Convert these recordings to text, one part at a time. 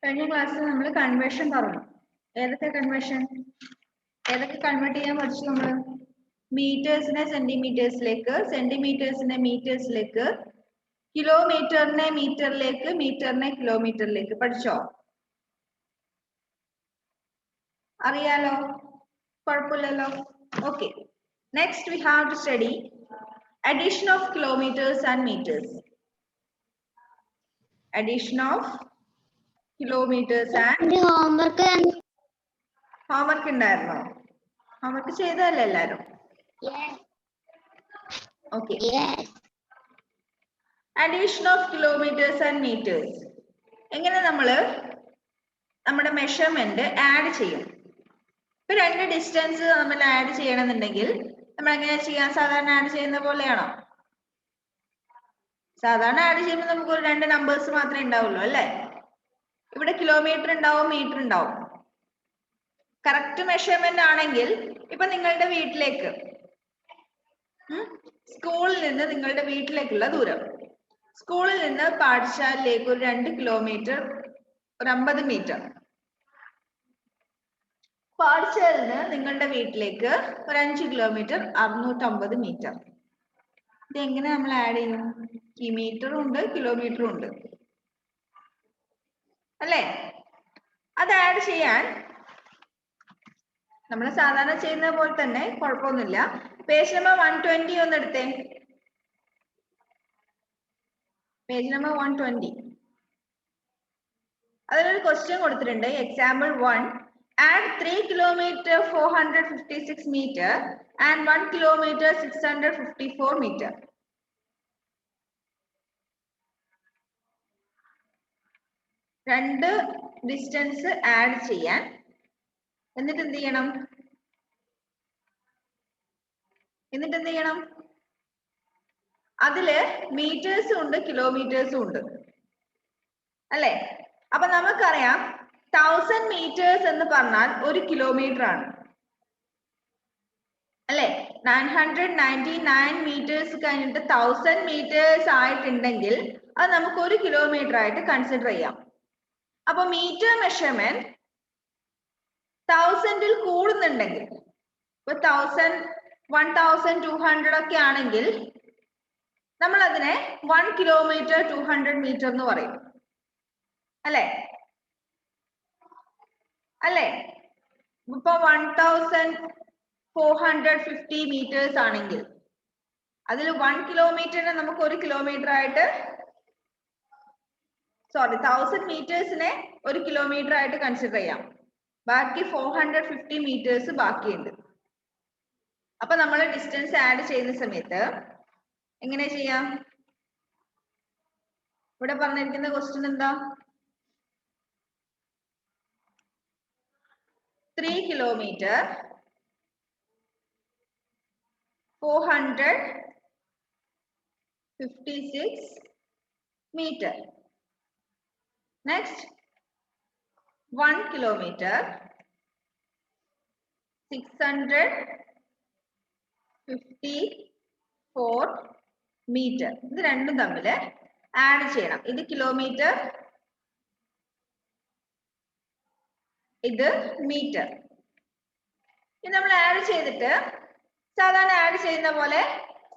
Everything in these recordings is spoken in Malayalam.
കഴിഞ്ഞ ക്ലാസ്സിൽ നമ്മൾ കൺവേർഷൻ പറഞ്ഞു. ഏതൊക്കെ കൺവേർഷൻ? ഏതൊക്കെ കൺവേർട്ട് ചെയ്യാൻ പഠിച്ചു നമ്മൾ? മീറ്റേഴ്സിനെ സെന്റിമീറ്റേഴ്സിലേക്ക്, സെന്റിമീറ്റേഴ്സിനെ മീറ്റേഴ്സിലേക്ക്, കിലോമീറ്ററിനെ മീറ്ററിലേക്ക്, മീറ്ററിനെ കിലോമീറ്ററിലേക്ക് പഠിച്ചോ? അറിയാലോ? കുഴപ്പമില്ലല്ലോ. Okay. Next we have to study addition of kilometers and meters. Addition of kilometers and homework ഉണ്ടായിരുന്നോ? homework ചെയ്തതല്ലേ എല്ലാരും? Okay. Addition of kilometers and meters. എങ്ങനെ നമ്മള് നമ്മുടെ മെഷർമെന്റ് ആഡ് ചെയ്യും? ഇപ്പൊ രണ്ട് ഡിസ്റ്റൻസ് നമ്മൾ ആഡ് ചെയ്യണമെന്നുണ്ടെങ്കിൽ നമ്മൾ എങ്ങനെ ചെയ്യാൻ? സാധാരണ ആഡ് ചെയ്യുന്ന പോലെയാണോ? സാധാരണ ആഡ് ചെയ്യുമ്പോൾ നമുക്ക് ഒരു രണ്ട് നമ്പേഴ്സ് മാത്രമേ ഉണ്ടാവുള്ളൂ അല്ലേ? ഇവിടെ കിലോമീറ്റർ ഉണ്ടാവും, മീറ്റർ ഉണ്ടാവും. കറക്റ്റ് മെഷർമെന്റ് ആണെങ്കിൽ ഇപ്പൊ നിങ്ങളുടെ വീട്ടിലേക്ക്, സ്കൂളിൽ നിന്ന് നിങ്ങളുടെ വീട്ടിലേക്കുള്ള ദൂരം, സ്കൂളിൽ നിന്ന് പാഠശാലയിലേക്ക് ഒരു 2 കിലോമീറ്റർ, ഒരു 50 മീറ്റർ. പാഠശാലയിൽ നിന്ന് നിങ്ങളുടെ വീട്ടിലേക്ക് ഒരു 5 കിലോമീറ്റർ, 650 മീറ്റർ. ഇത് എങ്ങനെ നമ്മൾ ആഡ് ചെയ്യും? ഈ മീറ്ററും ഉണ്ട്, കിലോമീറ്ററും ഉണ്ട് അല്ലേ? അത് ആഡ് ചെയ്യാൻ നമ്മൾ സാധാരണ ചെയ്യുന്ന പോലെ തന്നെ, കുഴപ്പമൊന്നുമില്ല. പേജ് നമ്പർ 120 ഒന്ന് എടുത്തേ. Page number 120. അതിലൊരു ക്വസ്റ്റ്യൻ കൊടുത്തിട്ടുണ്ട്. Example 1. Add 3 kilometer 456 meter and 1 kilometer 654 meter. രണ്ട് ഡിസ്റ്റൻസ് ആഡ് ചെയ്യാൻ. എന്നിട്ട് എന്ത് ചെയ്യണം? അതില് മീറ്റേഴ്സും ഉണ്ട്, കിലോമീറ്റേഴ്സും ഉണ്ട് അല്ലെ? അപ്പൊ നമുക്കറിയാം 1000 മീറ്റേഴ്സ് എന്ന് പറഞ്ഞാൽ 1 കിലോമീറ്റർ ആണ് അല്ലെ? 999 മീറ്റേഴ്സ് കഴിഞ്ഞിട്ട് 1000 മീറ്റേഴ്സ് ആയിട്ടുണ്ടെങ്കിൽ അത് നമുക്ക് 1 കിലോമീറ്റർ ആയിട്ട് കൺസിഡർ ചെയ്യാം. അപ്പൊ മീറ്റർ മെഷർമെന്റ് 1000ൽ കൂടുന്നുണ്ടെങ്കിൽ, ഇപ്പൊ 1000, 1200 ഒക്കെ ആണെങ്കിൽ നമ്മൾ അതിനെ 1 കിലോമീറ്റർ 200 മീറ്റർ എന്ന് പറയും അല്ലെ? ഇപ്പൊ 1450 മീറ്റേഴ്സ് ആണെങ്കിൽ അതിൽ 1 കിലോമീറ്ററിനെ നമുക്ക് 1 കിലോമീറ്റർ ആയിട്ട്, 1000 മീറ്റേഴ്സിനെ 1 കിലോമീറ്റർ ആയിട്ട് കൺസിഡർ ചെയ്യാം. ബാക്കി 450 മീറ്റേഴ്സ് ബാക്കിയുണ്ട്. അപ്പൊ നമ്മൾ ഡിസ്റ്റൻസ് ആഡ് ചെയ്യുന്ന സമയത്ത് എങ്ങനെ ചെയ്യാം? ഇവിടെ പറഞ്ഞിരിക്കുന്ന ക്വസ്റ്റ്യൻ എന്താ? 3 kilometre 456 meter. Next, 1 kilometer 654 meter. ഇത് രണ്ടും തമ്മിൽ ആഡ് ചെയ്യണം. ഇത് കിലോമീറ്റർ, ഇത് മീറ്റർ. ഇത് നമ്മൾ ആഡ് ചെയ്തിട്ട് സാധാരണ ആഡ് ചെയ്യുന്ന പോലെ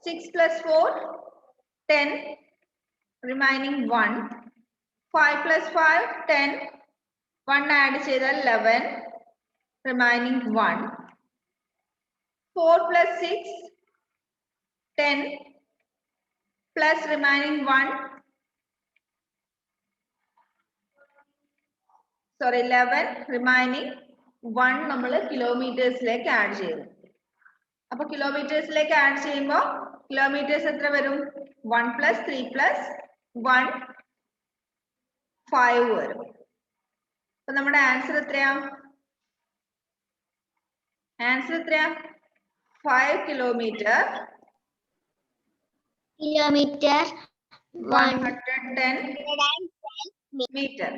6 + 4 10, റിമൈനിങ് 1, 5 + 5 10, 1 ആഡ് ചെയ്താൽ 11, റിമൈനിങ് 1, 4 + 6 10 പ്ലസ് റിമൈനിങ് 1, 11, റിമൈനിങ് 1 നമ്മൾ കിലോമീറ്റേഴ്സിലേക്ക് ആഡ് ചെയ്തു. അപ്പൊ കിലോമീറ്റേഴ്സിലേക്ക് ആഡ് ചെയ്യുമ്പോൾ കിലോമീറ്റേഴ്സ് എത്ര വരും? 1 + 3 + 1 5 വരും. അപ്പൊ നമ്മുടെ ആൻസർ എത്രയാ? 5 കിലോമീറ്റർ 110 മീറ്റർ.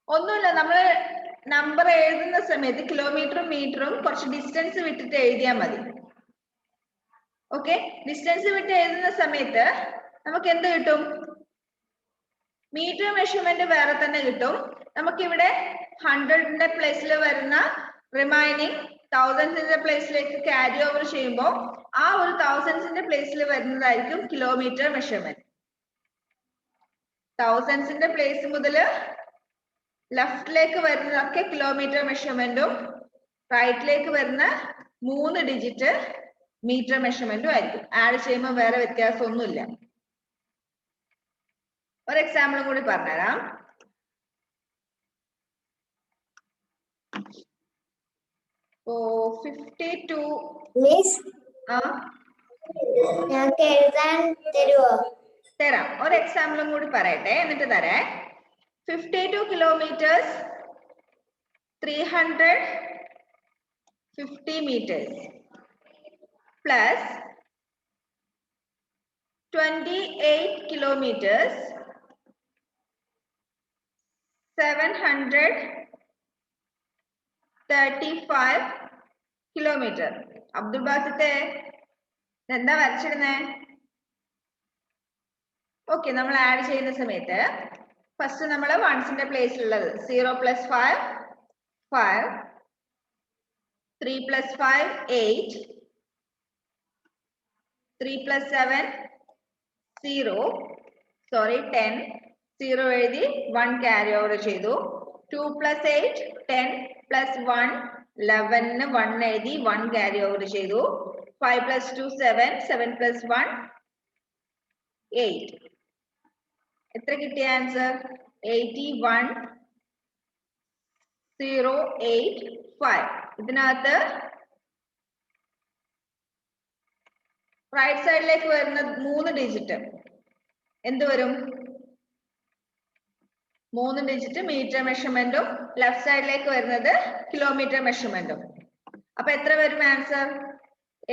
ഒന്നുമില്ല, നമ്മൾ നമ്പർ എഴുതുന്ന സമയത്ത് കിലോമീറ്ററും മീറ്ററും കുറച്ച് ഡിസ്റ്റൻസ് വിട്ടിട്ട് എഴുതിയാൽ മതി. ഓക്കെ, ഡിസ്റ്റൻസ് വിട്ട് എഴുതുന്ന സമയത്ത് നമുക്ക് എന്ത് കിട്ടും? മീറ്റർ മെഷർമെന്റ് വേറെ തന്നെ കിട്ടും. നമുക്കിവിടെ 100ന്റെ പ്ലേസിൽ വരുന്ന റിമൈനിങ് തൗസൻഡ്സിന്റെ പ്ലേസിലേക്ക് ക്യാരി ഓവർ ചെയ്യുമ്പോൾ ആ ഒരു തൗസൻഡ്സിന്റെ പ്ലേസിൽ വരുന്നതായിരിക്കും കിലോമീറ്റർ മെഷർമെന്റ്. തൗസൻഡ്സിന്റെ പ്ലേസ് മുതൽ ലെഫ്റ്റിലേക്ക് വരുന്നതൊക്കെ കിലോമീറ്റർ മെഷർമെന്റും റൈറ്റിലേക്ക് വരുന്ന 3 ഡിജിറ്റ് മീറ്റർ മെഷർമെന്റും ആയിരിക്കും. ആഡ് ചെയ്യുമ്പോൾ വേറെ വ്യത്യാസമൊന്നുമില്ല. ഒരു എക്സാമ്പിൾ കൂടി പറഞ്ഞുതരാം. ഓ 52 മിസ് ഞങ്ങൾക്ക് എഴുതാൻ തരുമോ? തരാം. ഒരു എക്സാമ്പിളും കൂടി പറയട്ടെ, എന്നിട്ട് തരേ. 52 kilometers 350 meters plus 28 kilometers 735 kilometer. Abdul ബാസിത്തെ എന്താ വരച്ചിടുന്നേ? ഓക്കെ, നമ്മൾ ആഡ് ചെയ്യുന്ന സമയത്ത് ഫസ്റ്റ് നമ്മൾ വൺസിന്റെ പ്ലേസിലുള്ളത് 0 + 5 5 3 + 5 8 3 + 7 0 സോറി 10 0 എഴുതി 1 ക്യാരി ഓവർ ചെയ്തു. 2 + 8 10 + 1 11 1 എഴുതി 1 ക്യാരി ഓവർ ചെയ്തു. 5 + 2 7 7 + 1 8. എത്ര കിട്ടിയ ആൻസർ? 81,085. ഇതിനകത്ത് റൈറ്റ് സൈഡിലേക്ക് വരുന്ന 3 ഡിജിറ്റ് എന്ത് വരും? 3 ഡിജിറ്റ് മീറ്റർ മെഷർമെന്റും ലെഫ്റ്റ് സൈഡിലേക്ക് വരുന്നത് കിലോമീറ്റർ മെഷർമെന്റും. അപ്പൊ എത്ര വരും ആൻസർ?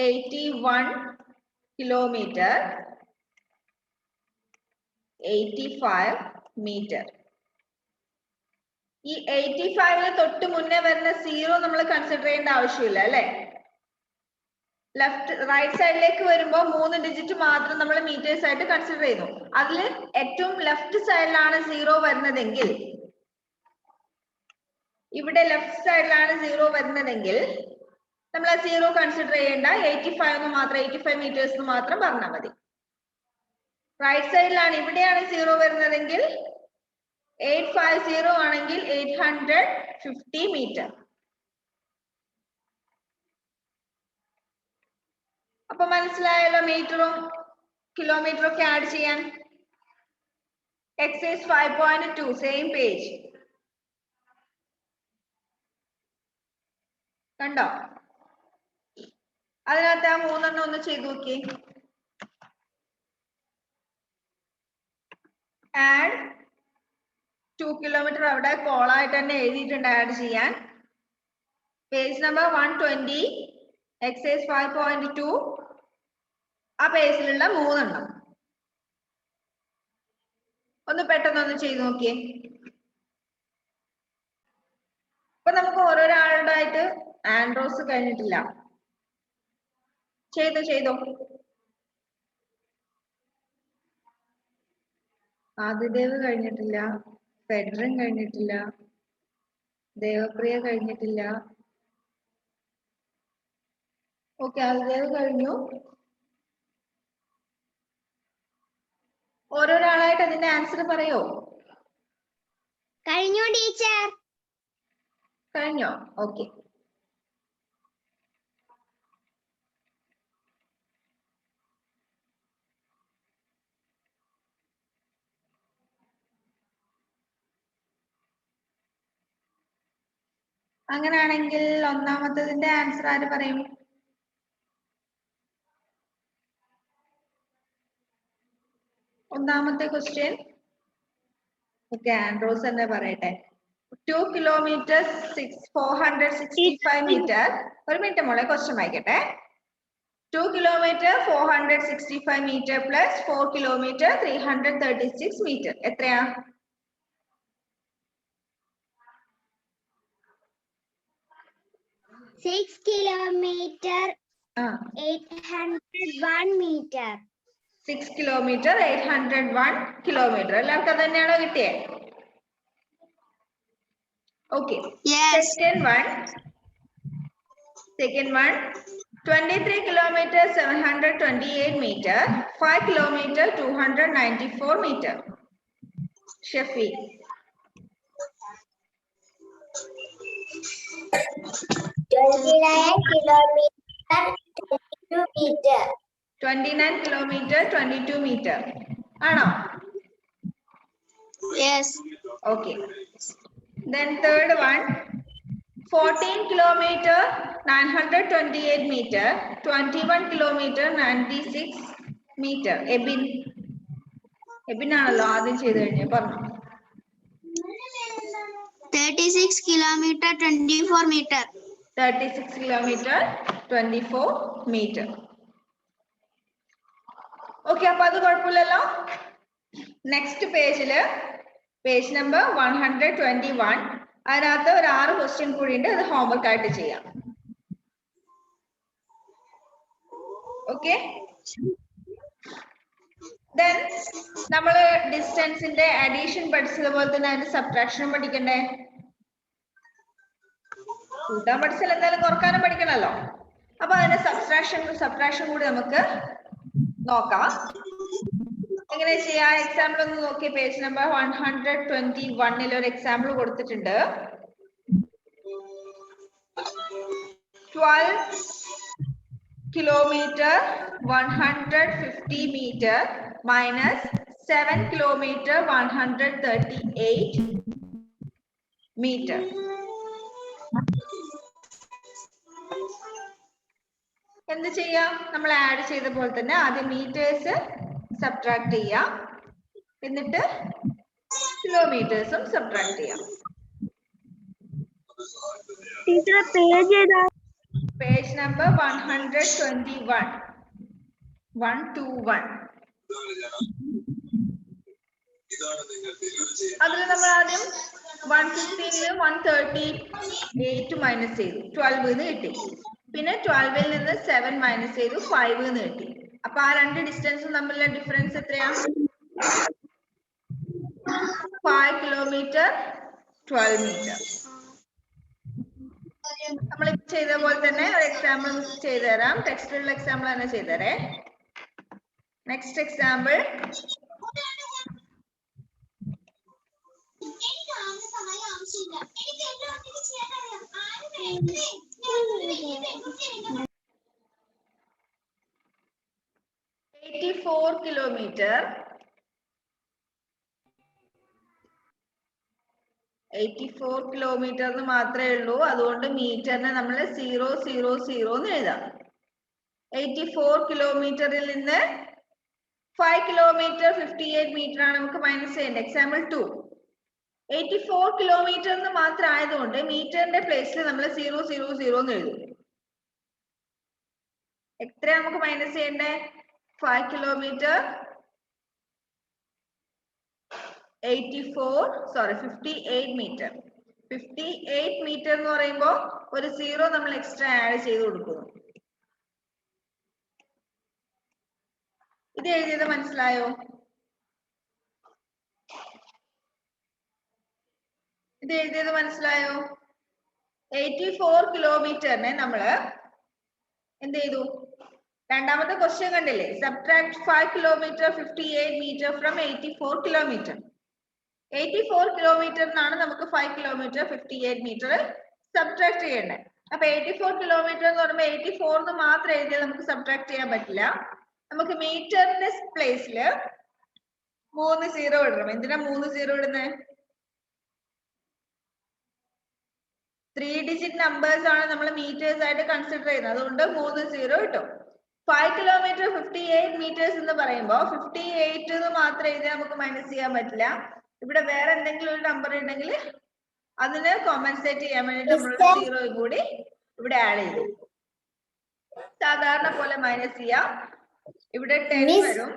81 kilometre 85 metre. ഈ 85ന് തൊട്ട് മുന്നേ വരുന്ന 0 നമ്മൾ കൺസിഡർ ചെയ്യേണ്ട ആവശ്യമില്ല അല്ലെ? ലെഫ്റ്റ് റൈറ്റ് സൈഡിലേക്ക് വരുമ്പോൾ 3 ഡിജിറ്റ് മാത്രം നമ്മൾ മീറ്റേഴ്സ് ആയിട്ട് കൺസിഡർ ചെയ്യുന്നു. അതിൽ ഏറ്റവും ലെഫ്റ്റ് സൈഡിലാണ് 0 വരുന്നതെങ്കിൽ, ഇവിടെ ലെഫ്റ്റ് സൈഡിലാണ് 0 വരുന്നതെങ്കിൽ നമ്മൾ ആ 0 കൺസിഡർ ചെയ്യേണ്ട. 85 മാത്രം 85 മീറ്റേഴ്സ് മാത്രം പറഞ്ഞാൽ മതി. റൈറ്റ് സൈഡിലാണ് ഇവിടെയാണ് 0 വരുന്നതെങ്കിൽ 850 ആണെങ്കിൽ 850 മീറ്റർ. അപ്പൊ മനസ്സിലായല്ലോ മീറ്ററും കിലോമീറ്ററും ഒക്കെ ആഡ് ചെയ്യാൻ. എക്സസൈസ് 5.2 സെയിം പേജ് കണ്ടോ? അതിനകത്ത് ആ 3 ഒന്ന് ചെയ്തു നോക്കി. ആഡ് 2 കിലോമീറ്റർ അവിടെ കോളായിട്ട് തന്നെ എഴുതിയിട്ടുണ്ട് ആഡ് ചെയ്യാൻ. പേജ് നമ്പർ 120 എക്സസൈസ് 5.2 ആ പേജിലുള്ള 3 ഒന്ന് പെട്ടെന്നൊന്ന് ചെയ്ത് നോക്കിയേ. ഇപ്പൊ നമുക്ക് ഓരോരാളുടായിട്ട് ആൻഡ്രോസ് കഴിഞ്ഞിട്ടില്ല. ചെയ്തോ ആദിദേവ് കഴിഞ്ഞിട്ടില്ല, ഫെഡറൻ കഴിഞ്ഞിട്ടില്ല, ദേവപ്രിയ കഴിഞ്ഞിട്ടില്ല. ഓക്കെ, ആദിദേവ് കഴിഞ്ഞു. ഓരോരാളായിട്ട് അതിന്റെ ആൻസർ പറയോ? കഴിഞ്ഞു ടീച്ചർ. കഴിഞ്ഞോ? ഓക്കെ. അങ്ങനെയാണെങ്കിൽ ഒന്നാമത്തതിന്റെ ആൻസർ ആര് പറയും? ഒന്നാമത്തെ ക്വസ്റ്റ്യൻ ഓക്കെ, ആൻഡ്രോസ് തന്നെ പറയട്ടെ. 2 കിലോമീറ്റർ 465 മീറ്റർ. ഒരു മിനിറ്റ് മോളെ, ക്വസ്റ്റ്യൻ വായിക്കട്ടെ. 2 kilometre 465 metre plus 4 kilometre 336 metre എത്രയാ? Kilometre 801 metre. 6 kilometer, 801 kilometer. എല്ലാവർക്കും അത് തന്നെയാണോ കിട്ടിയേ? Okay. Yes. Second one, 23 kilometer, 728 meter, 5 kilometer, 294 meter. Shafi. 29 kilometer, 22 meter. 29 kilometer, 22 meter. Ano? Yes. Okay. Then third one, 14 kilometer, 928 meter, 21 kilometer, 96 meter. Ebin ആണല്ലോ ആദ്യം ചെയ്തു കഴിഞ്ഞു പറഞ്ഞു. 36 kilometer, 24 meter. 36 kilometer, 24 meter. Okay, അപ്പൊ അത് കുഴപ്പമില്ലല്ലോ. നെക്സ്റ്റ് പേജില് പേജ് നമ്പർ 121 അതിനകത്ത് ഒരു 6 ക്വസ്റ്റ്യൻ കൂടി ഉണ്ട്. അത് ഹോംവർക്ക് ആയിട്ട് ചെയ്യാം. ഓക്കെ, ദെൻ നമ്മള് ഡിസ്റ്റൻസിന്റെ അഡീഷൻ പഠിച്ചതുപോലെ തന്നെ അതിന്റെ സബ്ട്രാക്ഷനും പഠിക്കണ്ടേ? കൂട്ടാൻ പഠിച്ചാൽ എന്തായാലും കുറക്കാനും പഠിക്കണല്ലോ. അപ്പൊ അതിന്റെ സബ്ട്രാക്ഷൻ കൂടി നമുക്ക് നോക്കാം. എങ്ങനെ ചെയ്യാ? എക്സാമ്പിൾ ഒന്ന് നോക്കിയ പേജ് നമ്പർ 121 ഒരു എക്സാമ്പിൾ കൊടുത്തിട്ടുണ്ട്. 12 kilometer 150 meter minus 7 kilometer 138 meter. എന്ത് ചെയ്യാം? നമ്മൾ ആഡ് ചെയ്ത പോലെ തന്നെ ആദ്യം മീറ്റേഴ്സ് സബ്ട്രാക്ട് ചെയ്യാം, എന്നിട്ട് കിലോമീറ്റേഴ്സും സബ്ട്രാക്ട് ചെയ്യാം. Page number 121. 121. അതിൽ നമ്മൾ ആദ്യം 115 138 മൈനസ് ചെയ്തു, 12 എന്ന് കിട്ടി. പിന്നെ 12 നിന്ന് 7 മൈനസ് ചെയ്തു, 5 എന്ന് കിട്ടി. അപ്പൊ ആ രണ്ട് ഡിസ്റ്റൻസും തമ്മിലുള്ള ഡിഫറൻസ് എത്രയാ? 5 കിലോമീറ്റർ 12 മീറ്റർ. നമ്മൾ ചെയ്ത പോലെ തന്നെ ഒരു എക്സാമ്പിൾ ചെയ്തു തരാം. ടെക്സ്റ്റിലുള്ള എക്സാമ്പിൾ തന്നെ ചെയ്തരേ. നെക്സ്റ്റ് എക്സാമ്പിൾ, കിലോമീറ്റർ 84 കിലോമീറ്റർ എന്ന് മാത്രമേ ഉള്ളൂ. അതുകൊണ്ട് മീറ്ററിനെ നമ്മൾ 000 എന്ന് എഴുതാം. 84 കിലോമീറ്ററിൽ നിന്ന് 5 കിലോമീറ്റർ 58 മീറ്റർ ആണ് നമുക്ക് മൈനസ് ചെയ്യേണ്ടത്. എക്സാമ്പിൾ 2. 84 കിലോമീറ്റർ എന്ന് മാത്രം ആയതുകൊണ്ട് മീറ്ററിന്റെ പ്ലേസിൽ നമ്മൾ 000 എന്ന് എഴുതും. എത്ര നമുക്ക് മൈനസ് ചെയ്യേണ്ടേ? 5 കിലോമീറ്റർ 58 മീറ്റർ. 58 മീറ്റർ എന്ന് പറയുമ്പോൾ ഒരു 0 നമ്മൾ എക്സ്ട്രാ ആഡ് ചെയ്ത് കൊടുക്കുന്നു. ഇത് എഴുതിയത് മനസ്സിലായോ? ഇത് എഴുതിയത് മനസ്സിലായോ? 84 കിലോമീറ്ററിനെ നമ്മള് എന്ത് ചെയ്തു? രണ്ടാമത്തെ ക്വസ്റ്റ്യൻ കണ്ടില്ലേ? Subtract 5 kilometre 58 metre from 84 kilometre. 84 കിലോമീറ്ററിനാണ് നമുക്ക് 5 കിലോമീറ്റർ 58 മീറ്റർ സബ്ട്രാക്ട് ചെയ്യേണ്ടത്. അപ്പൊ 84 കിലോമീറ്റർ എന്ന് പറയുമ്പോൾ 84 എന്ന് മാത്രം എഴുതിയാൽ നമുക്ക് സബ്ട്രാക്ട് ചെയ്യാൻ പറ്റില്ല. നമുക്ക് മീറ്ററിന്റെ പ്ലേസില് 3 0 ഇടണം. എന്തിനാ 3 0 ഇടുന്നത്? 3 ഡിജിറ്റ് നമ്പേഴ്സ് ആണ് നമ്മൾ മീറ്റേഴ്സ് ആയിട്ട് കൺസിഡർ ചെയ്യുന്നത്. അതുകൊണ്ട് 3 0 ഇട്ടു. 5 കിലോമീറ്റർ 58 മീറ്റേഴ്സ് എന്ന് പറയുമ്പോൾ 58 എന്ന് മാത്രം എഴുതിയാൽ നമുക്ക് മൈനസ് ചെയ്യാൻ പറ്റില്ല. ഇവിടെ വേറെ എന്തെങ്കിലും ഒരു നമ്പർ ഉണ്ടെങ്കിൽ അതിന് കോമ്പൻസേറ്റ് ചെയ്യാൻ വേണ്ടിട്ട് നമ്മൾ 0 കൂടി ഇവിടെ ആഡ് ചെയ്തു. സാധാരണ പോലെ മൈനസ് ചെയ്യാം. ഇവിടെ 10 വരും,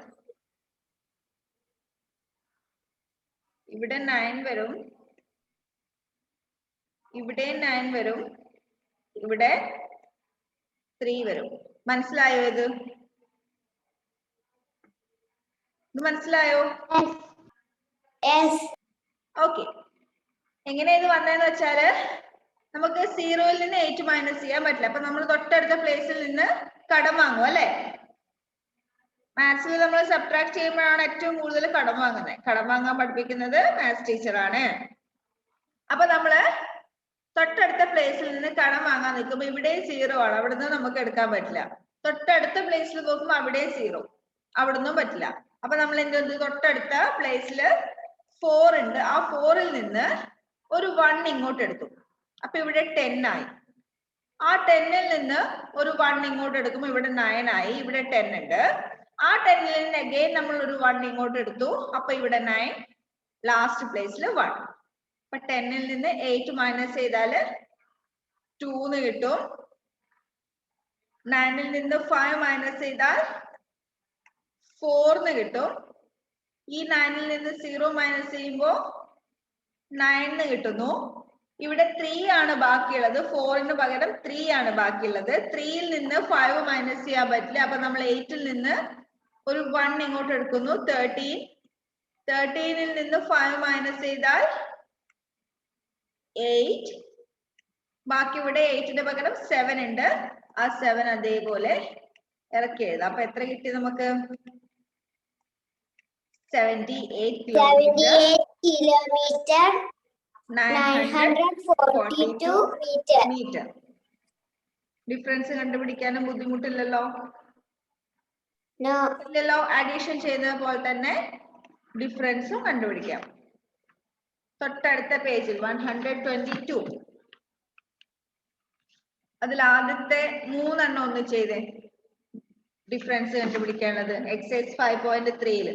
ഇവിടെ 9 വരും, ഇവിടെ 9 വരും, ഇവിടെ 3 വരും. മനസ്സിലായോ ഇത്? ഇത് മനസ്സിലായോ? ഓക്കെ. എങ്ങനെ ഇത് വന്നതെന്ന് വെച്ചാല് നമുക്ക് 0-ൽ നിന്ന് 8 മൈനസ് ചെയ്യാൻ പറ്റില്ല. അപ്പൊ നമ്മൾ തൊട്ടടുത്ത പ്ലേസിൽ നിന്ന് കടം വാങ്ങും അല്ലെ? മാത്സിൽ നമ്മൾ സബ്ട്രാക്ട് ചെയ്യുമ്പോഴാണ് ഏറ്റവും കൂടുതൽ കടം വാങ്ങുന്നത്. കടം വാങ്ങാൻ പഠിപ്പിക്കുന്നത് മാത്സ് ടീച്ചറാണ്. അപ്പൊ നമ്മള് തൊട്ടടുത്ത പ്ലേസിൽ നിന്ന് കടം വാങ്ങാൻ നിൽക്കുമ്പോൾ ഇവിടെ 0 ആണ്, അവിടുന്ന് നമുക്ക് എടുക്കാൻ പറ്റില്ല. തൊട്ടടുത്ത പ്ലേസിൽ നോക്കുമ്പോൾ അവിടെ 0, അവിടുന്നും പറ്റില്ല. അപ്പൊ നമ്മൾ എന്ത് ചെയ്തു? തൊട്ടടുത്ത പ്ലേസിൽ 4 ഉണ്ട്, ആ 4-ൽ നിന്ന് ഒരു 1 ഇങ്ങോട്ട് എടുത്തു. അപ്പൊ ഇവിടെ 10 ആയി. ആ 10-ൽ നിന്ന് ഒരു 1 ഇങ്ങോട്ട് എടുക്കുമ്പോൾ ഇവിടെ 9 ആയി. ഇവിടെ 10 ഉണ്ട്. ആ 10-ൽ നിന്ന് അഗൈൻ നമ്മൾ ഒരു 1 ഇങ്ങോട്ട് എടുത്തു. അപ്പൊ ഇവിടെ 9, ലാസ്റ്റ് പ്ലേസിൽ 1. അപ്പൊ 10-ൽ നിന്ന് 8 മൈനസ് ചെയ്താല് 2 എന്ന് കിട്ടും. 9-ൽ നിന്ന് 5 മൈനസ് ചെയ്താൽ 4 എന്ന് കിട്ടും. ഈ 9-ൽ നിന്ന് 0 മൈനസ് ചെയ്യുമ്പോൾ 9 എന്ന് കിട്ടുന്നു. ഇവിടെ 3 ആണ് ബാക്കിയുള്ളത്. 4-ന് പകരം 3 ആണ് ബാക്കിയുള്ളത്. 3-ൽ നിന്ന് 5 മൈനസ് ചെയ്യാൻ പറ്റില്ല. അപ്പൊ നമ്മൾ 8-ൽ നിന്ന് ഒരു 1 ഇങ്ങോട്ട് എടുക്കുന്നു. 13. 13-ൽ നിന്ന് 5 മൈനസ് ചെയ്താൽ 8. ബാക്കി ഇവിടെ 8-ന്റെ പകരം 7 ഉണ്ട്. ആ 7 അതേപോലെ ഇറക്കി എഴുതാം. അപ്പൊ എത്ര കിട്ടി നമുക്ക്? 78 കിലോമീറ്റർ 942 മീറ്റർ. ഡിഫറൻസ് കണ്ടുപിടിക്കാനും ബുദ്ധിമുട്ടില്ലല്ലോ? ഇല്ലല്ലോ. അഡീഷൻ ചെയ്ത പോലെ തന്നെ ഡിഫറൻസും കണ്ടുപിടിക്കാം. തൊട്ടടുത്ത പേജിൽ 122 അതിൽ ആദ്യത്തെ 3 എണ്ണം ഒന്ന് ചെയ്തേ. ഡിഫറൻസ് കണ്ടുപിടിക്കാനുള്ളത് എക്സസൈസ് 5.3-ൽ.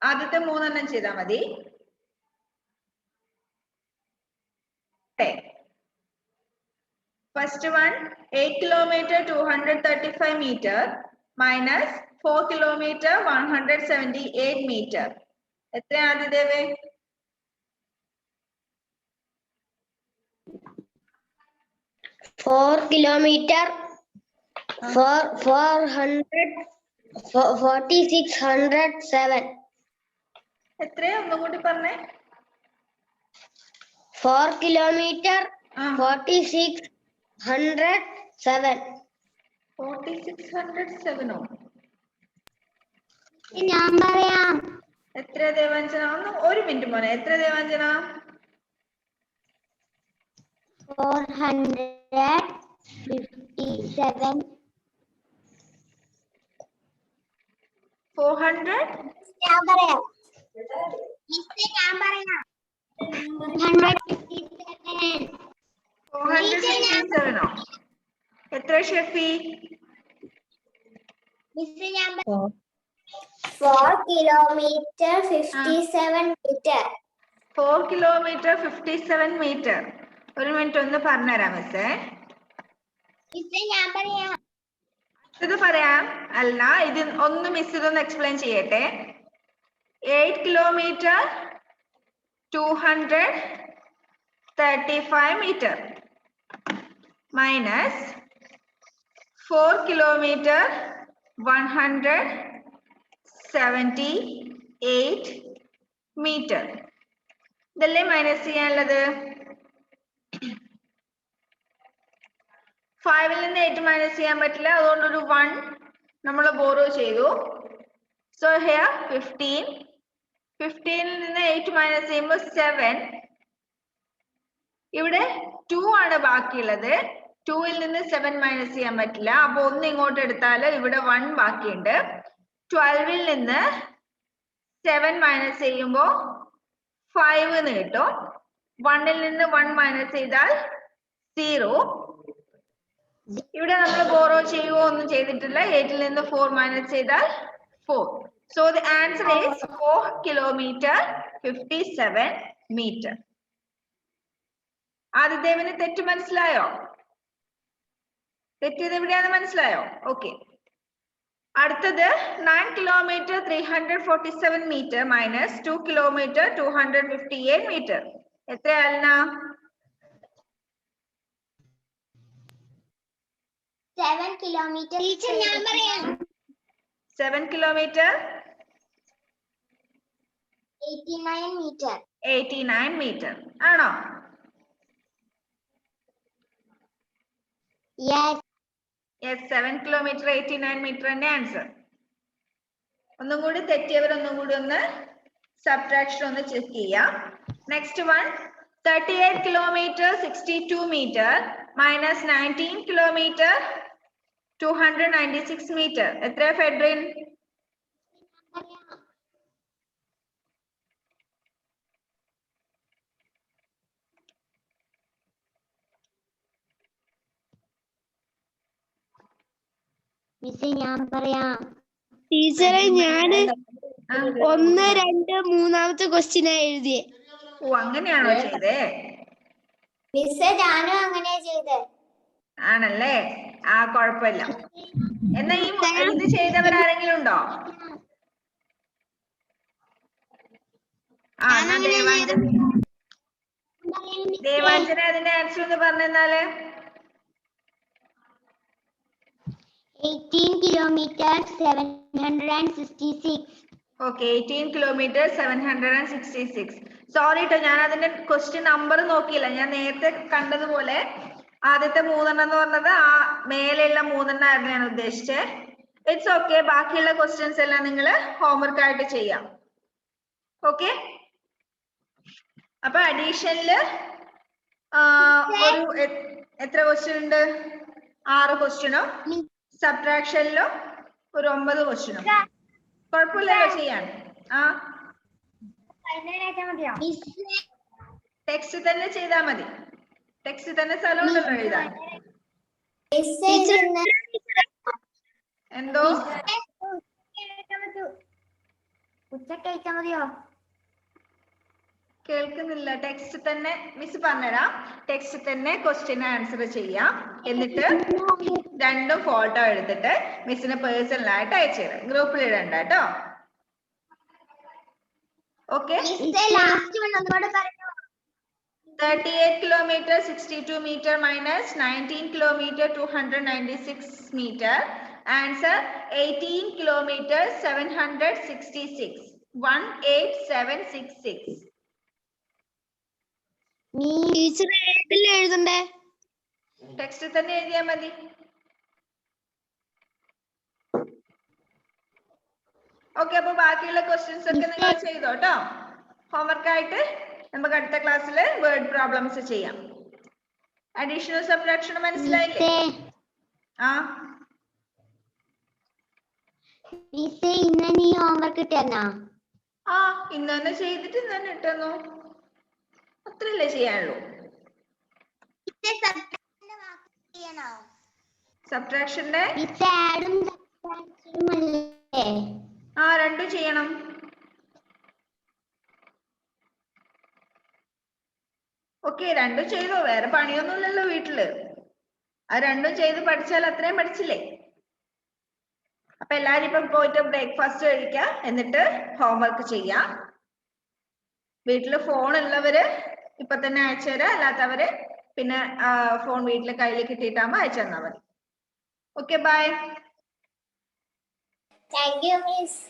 ആദ്യത്തെ 3 എണ്ണം ചെയ്താൽ മതി. First one 8 kilometre 235 metre minus 4 kilometre 178 metre. എത്ര ആദ്യദേവേ? 4 kilometer 4607. എത്രയാ? ഒന്നും കൂടി പറഞ്ഞേ. 4 kilometer 4607. 4607 ഞാൻ പറയാം. എത്ര ദേവാഞ്ജന? ഒന്ന് ഒരു മിനിറ്റ് മോനെ. എത്ര ദേവാഞ്ജന? 457. 400? ഞാൻ പറയാം. ഞാൻ പറയാം. 457. 457 എത്ര Shefi? 4 kilometer 57 meter. 4 kilometre 57 metre. ഒരു മിനിറ്റ് ഒന്ന് പറഞ്ഞുതരാം മിസ്സേ. ഞാൻ പറയാം. ഇത് പറയാം. അല്ല, ഇത് ഒന്ന് മിസ് ഇതൊന്ന് എക്സ്പ്ലെയിൻ ചെയ്യട്ടെ. 8 kilometre 235 metre minus 4 kilometre 178 metre. ഇതല്ലേ മൈനസ് ചെയ്യാനുള്ളത്? 5-ൽ നിന്ന് 8 മൈനസ് ചെയ്യാൻ പറ്റില്ല. അതുകൊണ്ടൊരു 1 നമ്മൾ ബോറോ ചെയ്തു. So here 15. 15-ൽ നിന്ന് 8 മൈനസ് ചെയ്യുമ്പോൾ 7. ഇവിടെ 2 ആണ് ബാക്കിയുള്ളത്. 2-ൽ നിന്ന് 7 മൈനസ് ചെയ്യാൻ പറ്റില്ല. അപ്പൊ 1 ഇങ്ങോട്ട് എടുത്താൽ ഇവിടെ 1 ബാക്കിയുണ്ട്. 12-ൽ നിന്ന് 7 മൈനസ് ചെയ്യുമ്പോൾ 5 എന്ന് കിട്ടും. 1-ൽ നിന്ന് 1 മൈനസ് ചെയ്താൽ 0. ഇവിടെ നമ്മൾ ബോറോ ചെയ്യുകയോ ഒന്നും ചെയ്തിട്ടില്ല. 8-ൽ നിന്ന് 4 മൈനസ് ചെയ്താൽ 4. So the answer is 4 kilometer 57 meter. ആദിദേവിന് തെറ്റ് മനസ്സിലായോ? തെറ്റിയത് എവിടെയാണെന്ന് മനസ്സിലായോ? ഓക്കെ. അടുത്തത് 9 kilometre 347 metre minus 2 kilometre 258 metre. എത്രയാ? kilometer. Teacher, ഞാൻ പറയാം. 7 kilometer. 89 meter. 89 meter. ആണോ? Yes. Yes, 7 kilometer 89 meter എന്റെ ആൻസർ. ഒന്നും കൂടി തെറ്റിയവർ ഒന്നും കൂടി ഒന്ന് സബ്ട്രാക്ഷൻ ഒന്ന് ചെക്ക് ചെയ്യാം. Next one 38 kilometer 62 meter minus 19 kilometer 296 meter. എത്രയാ ഫെഡ്രിൻ? മിസ്സേ ഞാൻ പറയാം. ടീച്ചറെ ഞാന് 1, 2, 3 ക്വസ്റ്റ്യൻ എഴുതിയേ. ഓ അങ്ങനെയാണോ ചെയ്തേ? മിസ്സേ ഞാനും അങ്ങനെയാ ചെയ്തേ. ആണല്ലേ? ആ കുഴപ്പമില്ല. എന്നാ ഈ ഇത് ചെയ്തവരാരെങ്കിലും ഉണ്ടോ? ആ എന്നാ ദേവാഞ്ജന അതിന്റെ ആൻസർ ഒന്ന് പറഞ്ഞാല്. 18 kilometer 766. Okay 18 kilometer 766. സോറി ട്ടോ, ഞാൻ അതിന്റെ ക്വസ്റ്റ്യൻ നമ്പർ നോക്കിയില്ല. ഞാൻ നേരത്തെ കണ്ടതുപോലെ ആദ്യത്തെ 3 എന്ന് പറഞ്ഞത് ആ മേലെയുള്ള 3 ആയിരുന്നു ഞാൻ ഉദ്ദേശിച്ചത്. It's okay. ബാക്കിയുള്ള ക്വസ്റ്റ്യൻസ് എല്ലാം നിങ്ങൾ ഹോംവർക്ക് ആയിട്ട് ചെയ്യാം. ഓക്കെ, അപ്പൊ അഡീഷനില് ഒരു എത്ര ക്വസ്റ്റ്യൻ ഉണ്ട്? 6 ക്വസ്റ്റ്യനും സബ്ട്രാക്ഷനിലും ഒരു 9 ക്വസ്റ്റ്യനും. കുഴപ്പമില്ലല്ലോ ചെയ്യാൻ. ആ ടെക്സ്റ്റ് തന്നെ ചെയ്താൽ മതി. ടെക്സ്റ്റ് തന്നെ സ്ഥലമുണ്ടല്ലോ എഴുതാൻ. എന്തോ ഉച്ചക്കഴിച്ചാ മതിയോ? കേൾക്കുന്നില്ല. ടെക്സ്റ്റ് തന്നെ മിസ് പറഞ്ഞുതരാം. ടെക്സ്റ്റ് തന്നെ ക്വസ്റ്റ്യൻ ആൻസർ ചെയ്യാം. എന്നിട്ട് രണ്ടും ഫോട്ടോ എടുത്തിട്ട് മിസ്സിന് പേഴ്സണൽ ആയിട്ട് അയച്ചു തരാം. ഗ്രൂപ്പിൽ ഇടണ്ട കേട്ടോ. Okay. 38 kilometer 62 meter minus 19 kilometer 296 meter. Answer 18 kilometer 766. 18766. Teacher ഏതിൽ എഴുതണ്ടേ? ടെക്സ്റ്റ് തന്നെ എഴുതിയാൽ മതി. ഓക്കെ, അപ്പൊ ബാക്കിയുള്ള ക്വസ്റ്റ്യൻസ് ഒക്കെ നിങ്ങൾ ചെയ്തോ കേട്ടോ. ഹോംവർക്ക് ആയിട്ട് നമുക്ക് അടുത്ത ക്ലാസ്സിൽ വേർഡ് പ്രോബ്ലംസ് ചെയ്യാം. അഡീഷണൽ സബ്ട്രാക്ഷൻ മനസ്സിലായില്ലേ? ആ ഇന്ന് നീ ഹോംവർക്ക് ഇട്ടെന്നാ? ആ ഇന്ന് തന്നെ ചെയ്തിട്ട് ഇന്ന് തന്നെ ഇട്ടെന്നോ. അത്രയല്ലേ ചെയ്യാനുള്ളൂ. സബ്ട്രാക്ഷന്റെ ആ രണ്ടും ചെയ്യണം. ഓക്കെ, രണ്ടും ചെയ്തോ. വേറെ പണിയൊന്നുമില്ലല്ലോ വീട്ടില്. ആ രണ്ടും ചെയ്ത് പഠിച്ചാൽ അത്രയും പഠിച്ചില്ലേ? അപ്പൊ എല്ലാരും ഇപ്പൊ പോയിട്ട് ബ്രേക്ക്ഫാസ്റ്റ് കഴിക്കാം, എന്നിട്ട് ഹോംവർക്ക് ചെയ്യാം. വീട്ടില് ഫോൺ ഉള്ളവര് ഇപ്പൊ തന്നെ അയച്ചു തരാം. അല്ലാത്തവര് പിന്നെ ഫോൺ വീട്ടില് കയ്യിൽ കിട്ടിയിട്ടാകുമ്പോ അയച്ചു തന്നാൽ മതി. Okay, bye. Thank you miss.